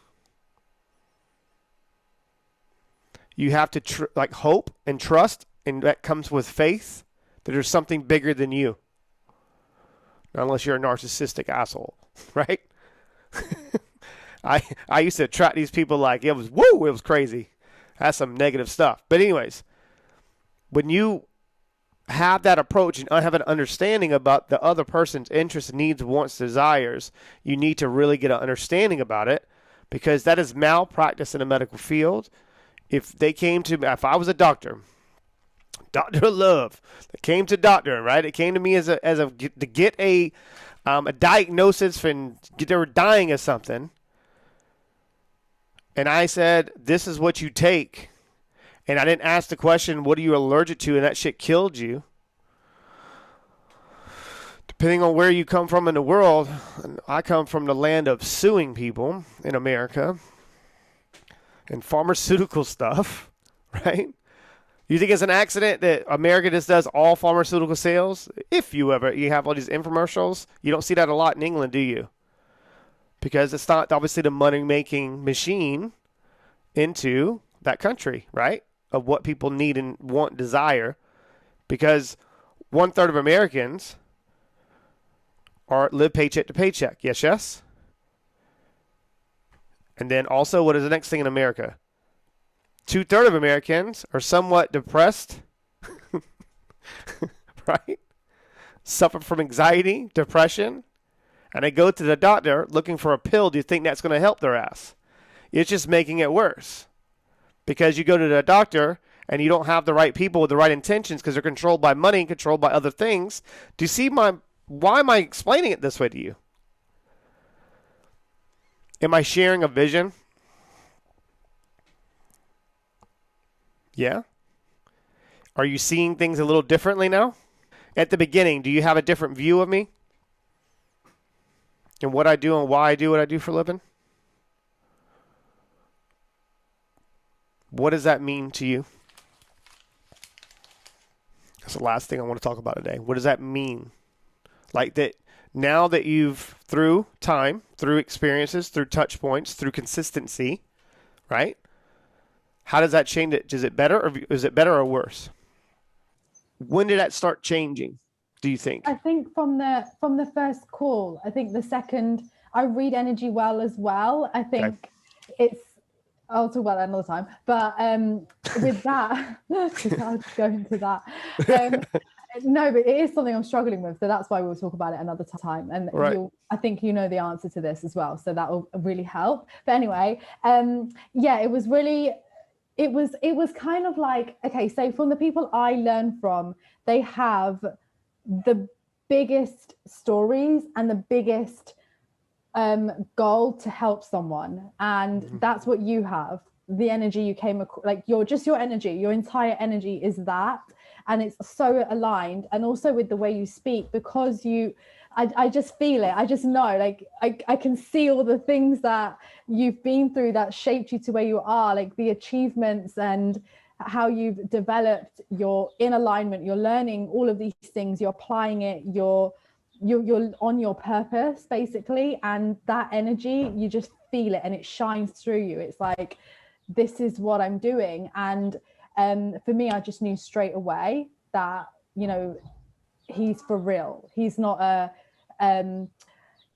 [SPEAKER 1] You have to hope and trust, and that comes with faith that there's something bigger than you. Unless you're a narcissistic asshole, right? I used to attract these people like it was crazy. That's some negative stuff. But anyways, when you have that approach and have an understanding about the other person's interests, needs, wants, desires, you need to really get an understanding about it, because that is malpractice in the medical field. If I was a doctor of love, that came to doctor, right? It came to me to get a diagnosis and they were dying of something, and I said, "This is what you take." And I didn't ask the question, what are you allergic to? And that shit killed you. Depending on where you come from in the world, I come from the land of suing people in America and pharmaceutical stuff, right? You think it's an accident that America just does all pharmaceutical sales? If you have all these infomercials, you don't see that a lot in England, do you? Because it's not obviously the money-making machine into that country, right? Of what people need and want, desire, because 1/3 of Americans live paycheck to paycheck. Yes. And then also, what is the next thing in America? 2/3 of Americans are somewhat depressed, right? Suffer from anxiety, depression, and they go to the doctor looking for a pill. Do you think that's going to help their ass? It's just making it worse. Because you go to the doctor and you don't have the right people with the right intentions because they're controlled by money and controlled by other things. Do you see why am I explaining it this way to you? Am I sharing a vision? Yeah? Are you seeing things a little differently now? At the beginning, do you have a different view of me? And what I do and why I do what I do for a living? What does that mean to you? That's the last thing I want to talk about today. What does that mean? Like that now that you've, through time, through experiences, through touch points, through consistency, right? How does that change it? Is it better or worse? When did that start changing, do you think?
[SPEAKER 4] I think from the first call. I think the second, I read energy well as well. I think it's, I'll talk about that another time. But with that, because I'll go into that. No, but it is something I'm struggling with. So that's why we'll talk about it another time. And
[SPEAKER 1] right.
[SPEAKER 4] I think you know the answer to this as well. So that will really help. But anyway, yeah, it was really, it was kind of like, okay, so from the people I learn from, they have the biggest stories and the biggest goal to help someone. And that's what you have. The energy you came across, like your energy, your entire energy is that. And it's so aligned, and also with the way you speak, because I just feel it. I just know, like I can see all the things that you've been through that shaped you to where you are, like the achievements and how you've developed, you're in alignment, you're learning all of these things, you're applying it, you're on your purpose basically, and that energy, you just feel it and it shines through you. It's like, this is what I'm doing. And for me, I just knew straight away that, you know, he's for real. He's not a,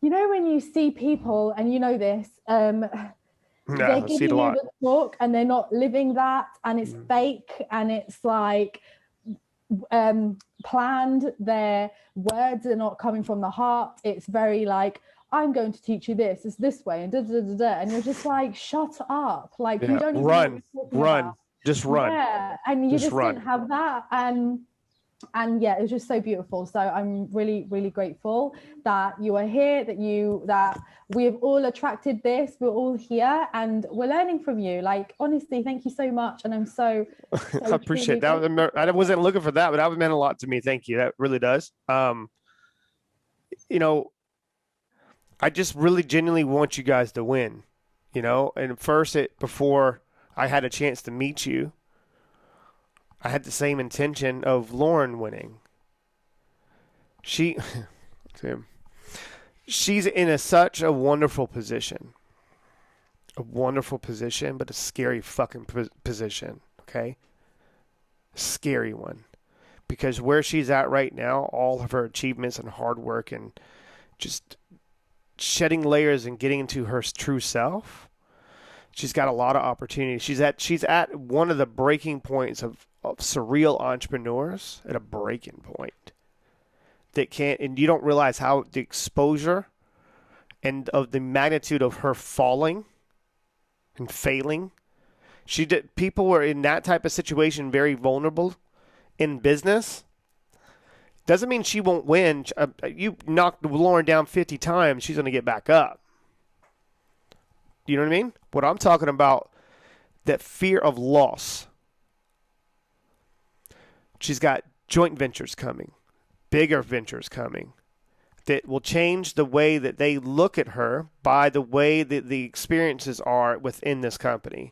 [SPEAKER 4] you know, when you see people, and you know this, they're giving you the talk and they're not living that, and it's fake, and it's like planned. Their words are not coming from the heart. It's very like, I'm going to teach you this, it's this way, and da da da da, and you're just like, shut up, like you don't even
[SPEAKER 1] run
[SPEAKER 4] know what you're talking about.
[SPEAKER 1] Just run.
[SPEAKER 4] Yeah, and you just didn't have that. And yeah, it was just so beautiful. So I'm really, really grateful that you are here, that we have all attracted this. We're all here and we're learning from you. Like, honestly, thank you so much. And I'm so
[SPEAKER 1] I appreciate that. I wasn't looking for that, but that meant a lot to me. Thank you. That really does. You know, I just really genuinely want you guys to win, you know, and before I had a chance to meet you, I had the same intention of Lauren winning. She's in such a wonderful position. A wonderful position, but a scary fucking position, okay? Scary one. Because where she's at right now, all of her achievements and hard work and just shedding layers and getting into her true self, she's got a lot of opportunity. She's at one of the breaking points of surreal entrepreneurs, at a breaking point that can't, and you don't realize how the exposure and of the magnitude of her falling and failing. People were in that type of situation, very vulnerable in business. Doesn't mean she won't win. You knocked Lauren down 50 times, she's going to get back up. You know what I mean? What I'm talking about, that fear of loss. She's got joint ventures coming, bigger ventures coming, that will change the way that they look at her by the way that the experiences are within this company.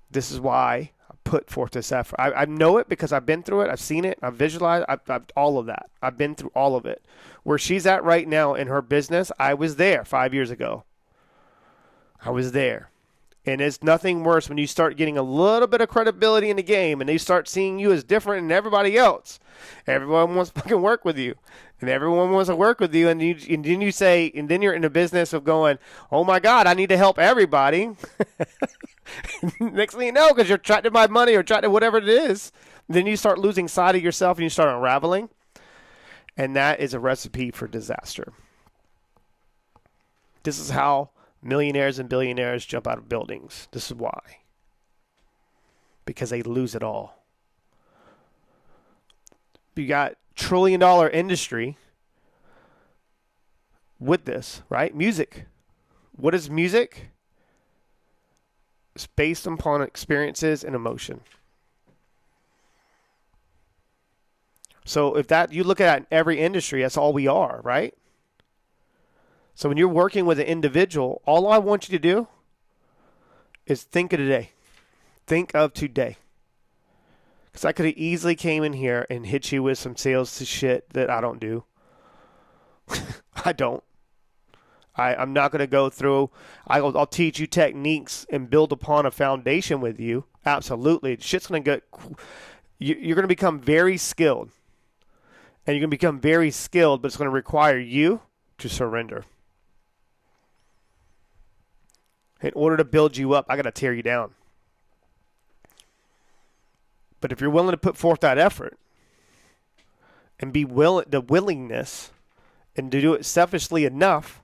[SPEAKER 1] This is why I put forth this effort. I know it because I've been through it. I've seen it. I've visualized I've all of that. I've been through all of it. Where she's at right now in her business, I was there 5 years ago. I was there. And it's nothing worse when you start getting a little bit of credibility in the game and they start seeing you as different than everybody else. Everyone wants to fucking work with you. And everyone wants to work with you. And then you say, and then you're in the business of going, oh my God, I need to help everybody. Next thing you know, because you're trying to buy money or trying to whatever it is, then you start losing sight of yourself and you start unraveling. And that is a recipe for disaster. This is how millionaires and billionaires jump out of buildings. This is why. Because they lose it all. You got $1 trillion industry with this, right? Music. What is music? It's based upon experiences and emotion. So if that, you look at it in every industry, that's all we are, right? So when you're working with an individual, all I want you to do is think of today. Think of today. Because I could have easily came in here and hit you with some sales to shit that I don't do. I don't. I'm not going to go through. I'll teach you techniques and build upon a foundation with you. Absolutely. Shit's going to get, you're going to become very skilled. And you're going to become very skilled, but it's going to require you to surrender. In order to build you up, I got to tear you down. But if you're willing to put forth that effort and be the willingness and to do it selfishly enough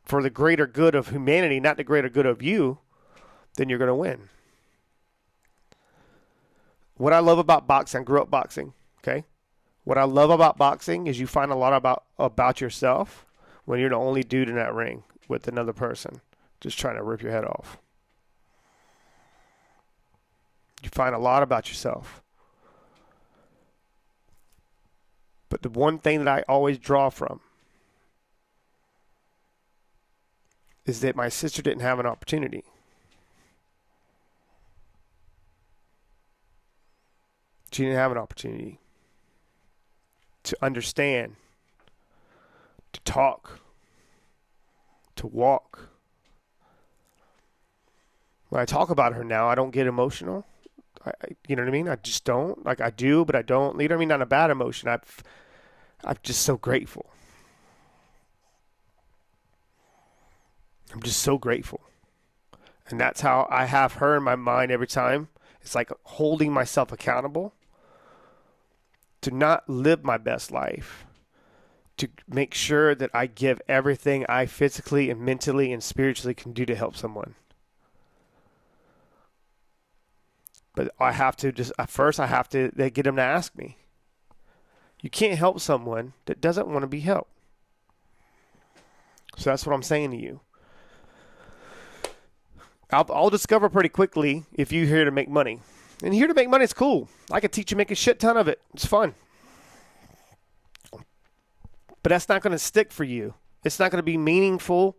[SPEAKER 1] for the greater good of humanity, not the greater good of you, then you're going to win. What I love about boxing, I grew up boxing, okay? What I love about boxing is you find a lot about yourself when you're the only dude in that ring with another person just trying to rip your head off. You find a lot about yourself. But the one thing that I always draw from is that my sister didn't have an opportunity. She didn't have an opportunity to understand, to talk, to walk. When I talk about her now, I don't get emotional. You know what I mean? I just don't. Like I do, but I don't. You know what I mean? Not a bad emotion. I'm just so grateful. I'm just so grateful. And that's how I have her in my mind every time. It's like holding myself accountable to not live my best life, to make sure that I give everything I physically and mentally and spiritually can do to help someone. But I have to they get them to ask me. You can't help someone that doesn't want to be helped. So that's what I'm saying to you. I'll discover pretty quickly if you're here to make money. And here to make money is cool. I can teach you make a shit ton of it. It's fun. But that's not going to stick for you. It's not going to be meaningful.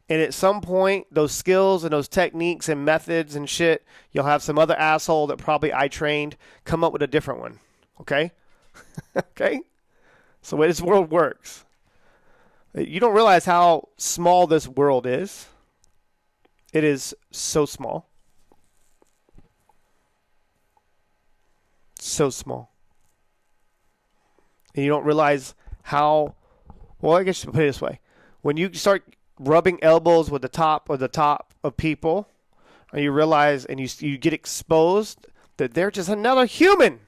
[SPEAKER 1] And at some point, those skills and those techniques and methods and shit, you'll have some other asshole that probably I trained come up with a different one. Okay? Okay? So the way this world works. You don't realize how small this world is. It is so small. So small. And you don't realize how, well, I guess you put it this way. When you start rubbing elbows with the top of people, and you realize and you get exposed that they're just another human.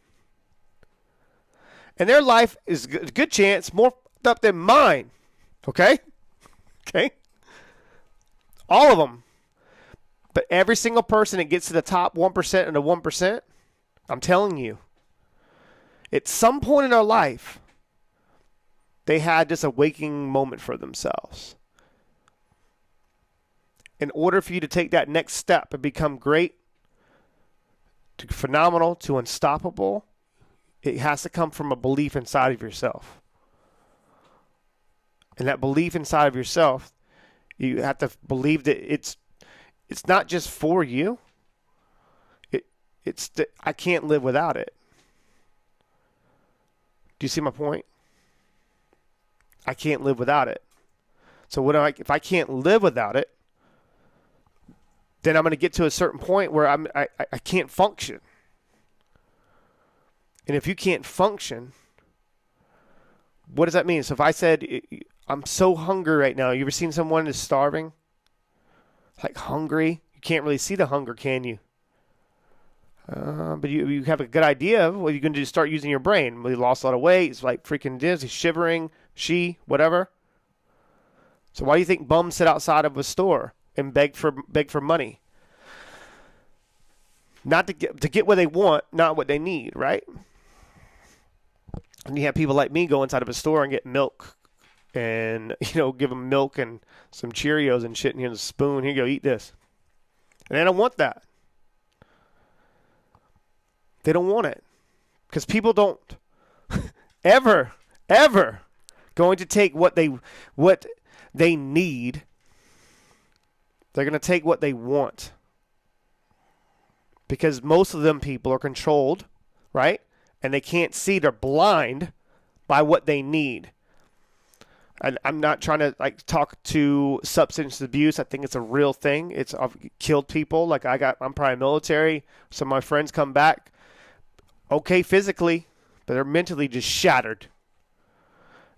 [SPEAKER 1] And their life is a good chance more fucked up than mine. Okay? Okay? All of them. But every single person that gets to the top 1% and the 1%, I'm telling you, at some point in their life, they had this awakening moment for themselves. In order for you to take that next step and become great, to phenomenal, to unstoppable, it has to come from a belief inside of yourself. And that belief inside of yourself, you have to believe that it's not just for you. It's that I can't live without it. Do you see my point? I can't live without it. So if I can't live without it, then I'm going to get to a certain point where I can't function. And if you can't function, what does that mean? So if I said, I'm so hungry right now. You ever seen someone that's starving? Like hungry? You can't really see the hunger, can you? But you have a good idea of what you're going to do. Start using your brain. Well, he lost a lot of weight. It's like freaking dizzy, shivering, whatever. So why do you think bums sit outside of a store and beg for money? Not to get what they want, not what they need, right? And you have people like me go inside of a store and get milk and, give them milk and some Cheerios and shit, and here's a spoon. Here you go, eat this. And they don't want that. They don't want it because people don't ever going to take what they need. They're going to take what they want because most of them people are controlled, right? And they can't see. They're blind by what they need. And I'm not trying to talk to substance abuse. I think it's a real thing. I've killed people. I'm probably military. Some of my friends come back okay physically, but they're mentally just shattered.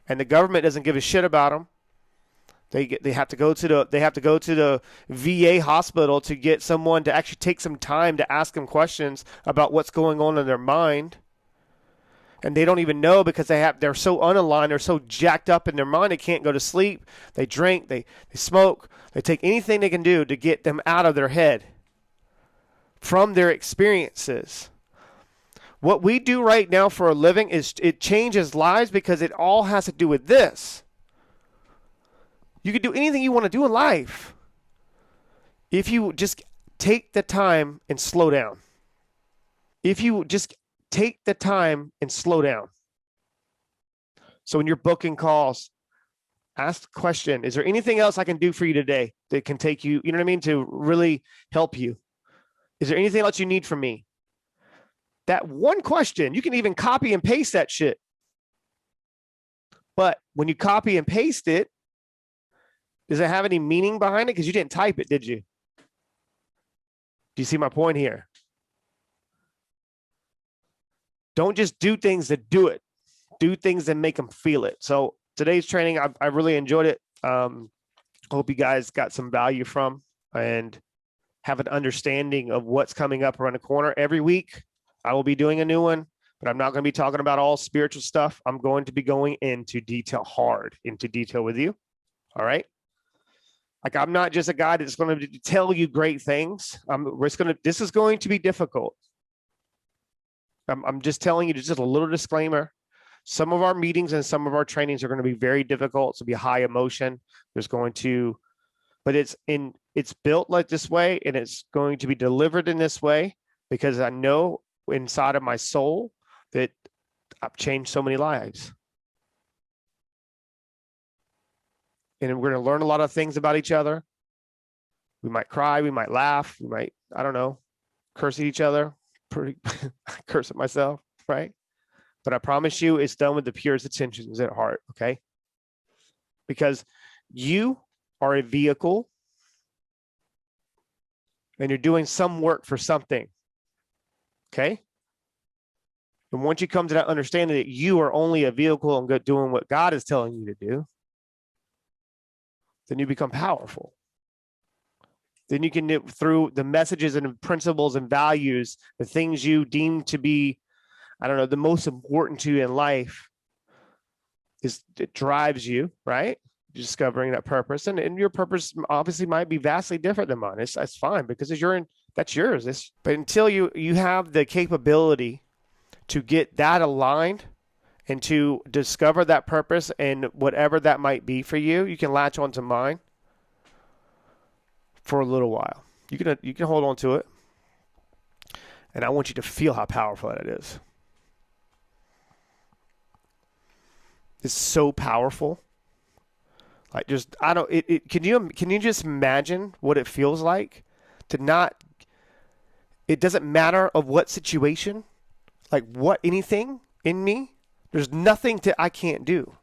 [SPEAKER 1] And the government doesn't give a shit about them. They have to go to the VA hospital to get someone to actually take some time to ask them questions about what's going on in their mind. And they don't even know because they're so unaligned, they're so jacked up in their mind, they can't go to sleep. They drink, they smoke, they take anything they can do to get them out of their head from their experiences. What we do right now for a living it changes lives because it all has to do with this. You can do anything you want to do in life if you just take the time and slow down. If you just take the time and slow down. So when you're booking calls, ask the question, is there anything else I can do for you today that can take you, to really help you? Is there anything else you need from me? That one question, you can even copy and paste that shit. But when you copy and paste it, does it have any meaning behind it? Because you didn't type it, did you? Do you see my point here? Don't just do things to do it. Do things that make them feel it. So today's training, I really enjoyed it. Hope you guys got some value from and have an understanding of what's coming up around the corner. Every week, I will be doing a new one, but I'm not going to be talking about all spiritual stuff. I'm going to be going into detail with you. All right? I'm not just a guy that's going to tell you great things. This is going to be difficult. I'm just telling you, just a little disclaimer. Some of our meetings and some of our trainings are going to be very difficult. It's going to be high emotion. But it's built like this way, and it's going to be delivered in this way because I know inside of my soul that I've changed so many lives. And we're going to learn a lot of things about each other. We might cry, we might laugh, we might, curse at each other. Curse at myself, right? But I promise you it's done with the purest intentions at heart, okay? Because you are a vehicle and you're doing some work for something, okay? And once you come to that understanding that you are only a vehicle and doing what God is telling you to do, then you become powerful. Then you can, through the messages and principles and values, the things you deem to be, the most important to you in life, it drives you, right? Discovering that purpose. And your purpose obviously might be vastly different than mine. That's fine because that's yours. But until you have the capability to get that aligned and to discover that purpose and whatever that might be for you, you can latch onto mine for a little while. You can hold on to it. And I want you to feel how powerful that is. It's so powerful. Can you just imagine what it feels like to it doesn't matter of what situation, anything in me, there's nothing I can't do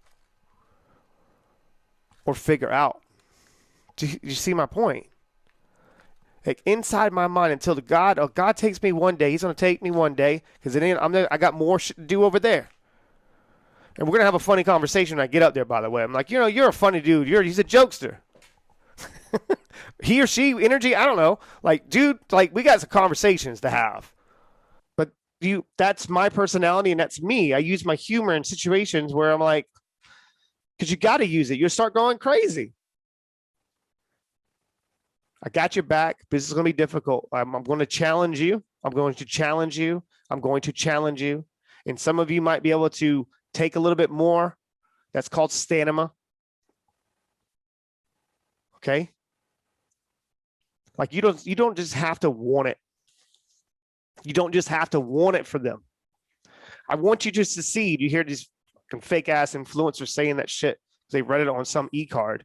[SPEAKER 1] or figure out. Do you see my point? Inside my mind, until God takes me one day, He's going to take me one day because I got more shit to do over there. And we're going to have a funny conversation when I get up there, by the way. I'm like, you're a funny dude. He's a jokester. He or she, energy, I don't know. Dude, we got some conversations to have. But that's my personality and that's me. I use my humor in situations where I'm like, because you got to use it. You'll start going crazy. I got your back. This is going to be difficult. I'm going to challenge you. I'm going to challenge you. And some of you might be able to take a little bit more. That's called stamina. Okay. Like you don't just have to want it. You don't just have to want it for them. I want you just to see. You hear these fucking fake ass influencers saying that shit because they read it on some e-card.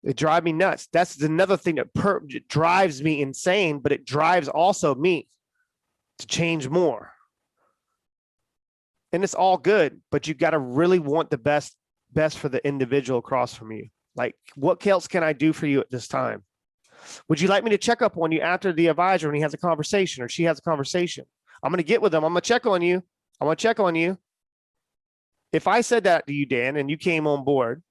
[SPEAKER 1] It drives me nuts. That's another thing that drives me insane, but it drives also me to change more. And it's all good, but you got to really want the best for the individual across from you. Like, what else can I do for you at this time? Would you like me to check up on you after the advisor when he has a conversation or she has a conversation? I'm going to get with them. I'm going to check on you. I want to check on you. If I said that to you, Dan, and you came on board,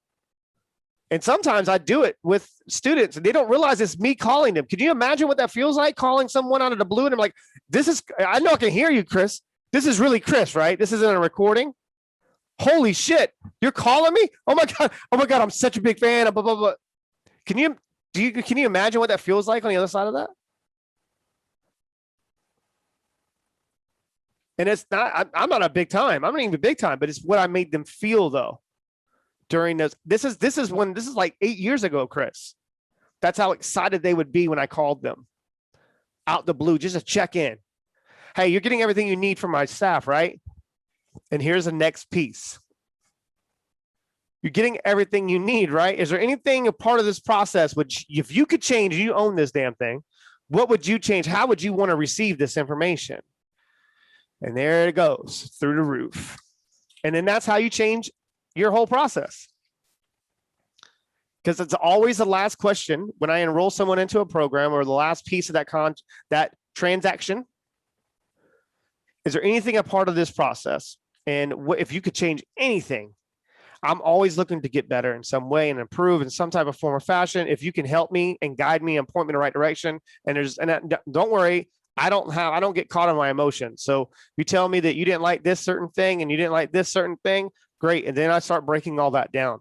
[SPEAKER 1] and sometimes I do it with students and they don't realize it's me calling them. Can you imagine what that feels like, calling someone out of the blue and I'm like, I know I can hear you, Chris. This is really Chris, right? This isn't a recording. Holy shit. You're calling me? Oh my God. I'm such a big fan of blah, blah, blah. Can you imagine what that feels like on the other side of that? And it's not, I'm not a big time. I'm not even big time, but it's what I made them feel though. During this is like 8 years ago, Chris. That's how excited they would be when I called them out the blue, just to check in. Hey, you're getting everything you need from my staff, right? And here's the next piece. You're getting everything you need, right? Is there anything a part of this process which, if you could change, you own this damn thing, what would you change? How would you want to receive this information? And there it goes through the roof. And then that's how you change your whole process. Because it's always the last question when I enroll someone into a program or the last piece of that transaction. Is there anything a part of this process? And if you could change anything, I'm always looking to get better in some way and improve in some type of form or fashion. If you can help me and guide me and point me in the right direction, don't worry, I don't get caught in my emotions. So you tell me that you didn't like this certain thing and you didn't like this certain thing, great. And then I start breaking all that down.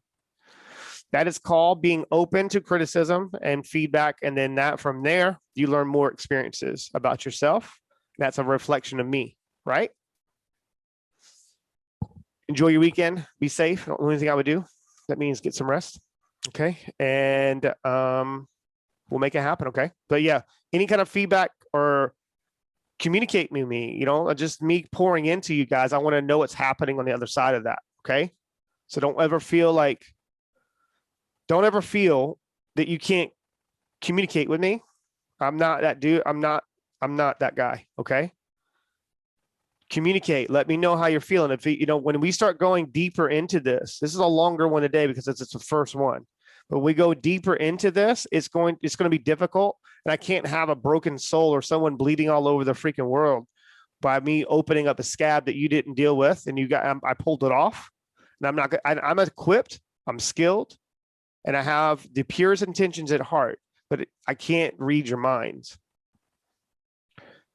[SPEAKER 1] That is called being open to criticism and feedback. And then from there, you learn more experiences about yourself. That's a reflection of me, right? Enjoy your weekend. Be safe. The only thing I would do, that means get some rest. Okay. And we'll make it happen. Okay. But yeah, any kind of feedback or communicate with me, just me pouring into you guys. I want to know what's happening on the other side of that. Okay. So don't ever feel that you can't communicate with me. I'm not that dude. I'm not that guy. Okay. Communicate. Let me know how you're feeling. If when we start going deeper into this is a longer one today because it's the first one. But we go deeper into this, it's going to be difficult. And I can't have a broken soul or someone bleeding all over the freaking world by me opening up a scab that you didn't deal with and I pulled it off. And I'm equipped, I'm skilled, and I have the purest intentions at heart, but I can't read your minds.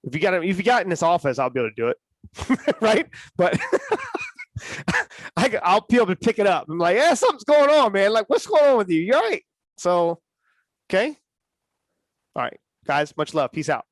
[SPEAKER 1] If you got in this office, I'll be able to do it. Right? But I'll be able to pick it up. I'm like, yeah, something's going on, man. Like, what's going on with you? You're right. So, okay. All right, guys, much love. Peace out.